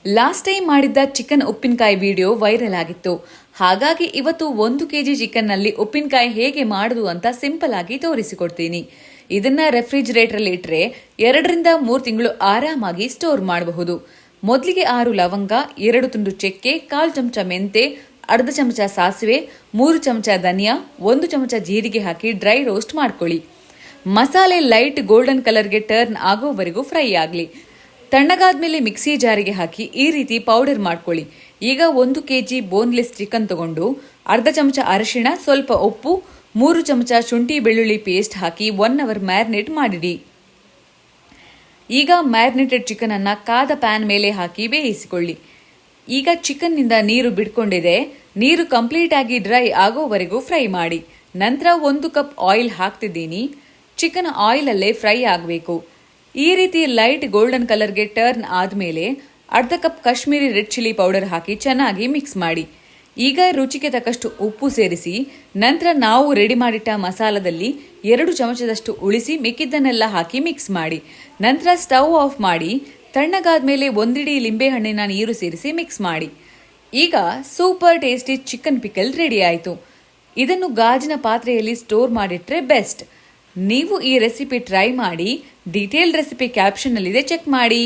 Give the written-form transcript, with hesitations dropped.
Last time ಮಾಡಿದ್ದ chicken ಉಪ್ಪಿನಕಾಯಿ video viral ಆಗಿತ್ತು. ಹಾಗಾಗಿ ಇವತ್ತು 1 kg ಚಿಕನ್ನಲ್ಲಿ ಉಪ್ಪಿನಕಾಯಿ ಹೇಗೆ ಮಾಡೋದು ಅಂತ ಸಿಂಪಲ್ ಆಗಿ ತೋರಿಸಿಕೊಡ್ತೀನಿ. ಇದನ್ನ ರೆಫ್ರಿಜರೇಟರ್ ಇಟ್ಟರೆ 2ರಿಂದ 3 ತಿಂಗಳು ಆರಾಮಾಗಿ ಸ್ಟೋರ್ ಮಾಡಬಹುದು. ಮೊದಲಿಗೆ 6 ಲವಂಗ, 2 ತುಂಡು ಚಕ್ಕೆ, 1/4 ಚಮಚ ಮೆಂತೆ, ಅರ್ಧ ಚಮಚ ಸಾಸಿವೆ, 3 ಚಮಚ ಧನಿಯಾ, 1 ಚಮಚ ಜೀರಿಗೆ ಹಾಕಿ ಡ್ರೈ ರೋಸ್ಟ್ ಮಾಡ್ಕೊಳ್ಳಿ. ಮಸಾಲೆ ಲೈಟ್ ಗೋಲ್ಡನ್ ಕಲರ್ಗೆ ಟರ್ನ್ ಆಗೋವರೆಗೂ ಫ್ರೈ ಆಗಲಿ. ತಣ್ಣಗಾದ್ಮೇಲೆ ಮಿಕ್ಸಿ ಜಾರಿಗೆ ಹಾಕಿ ಈ ರೀತಿ ಪೌಡರ್ ಮಾಡ್ಕೊಳ್ಳಿ. ಈಗ 1 kg ಬೋನ್ಲೆಸ್ ಚಿಕನ್ ತಗೊಂಡು ಅರ್ಧ ಚಮಚ ಅರಿಶಿಣ, ಸ್ವಲ್ಪ ಉಪ್ಪು, 3 ಚಮಚ ಶುಂಠಿ ಬೆಳ್ಳುಳ್ಳಿ ಪೇಸ್ಟ್ ಹಾಕಿ 1 ಅವರ್ ಮ್ಯಾರಿನೇಟ್ ಮಾಡಿಡಿ. ಈಗ ಮ್ಯಾರಿನೇಟೆಡ್ ಚಿಕನ್ ಅನ್ನ ಕಾದ ಪ್ಯಾನ್ ಮೇಲೆ ಹಾಕಿ ಬೇಯಿಸಿಕೊಳ್ಳಿ. ಈಗ ಚಿಕನ್ನಿಂದ ನೀರು ಬಿಟ್ಕೊಂಡಿದೆ. ನೀರು ಕಂಪ್ಲೀಟ್ ಆಗಿ ಡ್ರೈ ಆಗೋವರೆಗೂ ಫ್ರೈ ಮಾಡಿ. ನಂತರ 1 ಕಪ್ ಆಯಿಲ್ ಹಾಕ್ತಿದ್ದೀನಿ. ಚಿಕನ್ ಆಯಿಲಲ್ಲೇ ಫ್ರೈ ಆಗಬೇಕು. ಈ ರೀತಿ ಲೈಟ್ ಗೋಲ್ಡನ್ ಕಲರ್ಗೆ ಟರ್ನ್ ಆದಮೇಲೆ ಅರ್ಧ cup Kashmiri red chilli powder ಹಾಕಿ ಚೆನ್ನಾಗಿ ಮಿಕ್ಸ್ ಮಾಡಿ. ಈಗ ರುಚಿಗೆ ತಕ್ಕಷ್ಟು ಉಪ್ಪು ಸೇರಿಸಿ ನಂತರ ನಾವು ರೆಡಿ ಮಾಡಿಟ್ಟ ಮಸಾಲದಲ್ಲಿ 2 ಚಮಚದಷ್ಟು ಉಳಿಸಿ ಮಿಕ್ಕಿದ್ದನ್ನೆಲ್ಲ ಹಾಕಿ ಮಿಕ್ಸ್ ಮಾಡಿ. ನಂತರ ಸ್ಟವ್ ಆಫ್ ಮಾಡಿ ತಣ್ಣಗಾದ್ಮೇಲೆ 1 ಇಡೀ ಲಿಂಬೆಹಣ್ಣಿನ ನೀರು ಸೇರಿಸಿ ಮಿಕ್ಸ್ ಮಾಡಿ. ಈಗ super tasty chicken pickle ready ಆಯಿತು. ಇದನ್ನು ಗಾಜಿನ ಪಾತ್ರೆಯಲ್ಲಿ ಸ್ಟೋರ್ ಮಾಡಿಟ್ರೆ ಬೆಸ್ಟ್. ನೀವು ಈ ರೆಸಿಪಿ ಟ್ರೈ ಮಾಡಿ. ಡೀಟೇಲ್ ರೆಸಿಪಿ ಕ್ಯಾಪ್ಷನ್ನಲ್ಲಿದೆ, ಚೆಕ್ ಮಾಡಿ.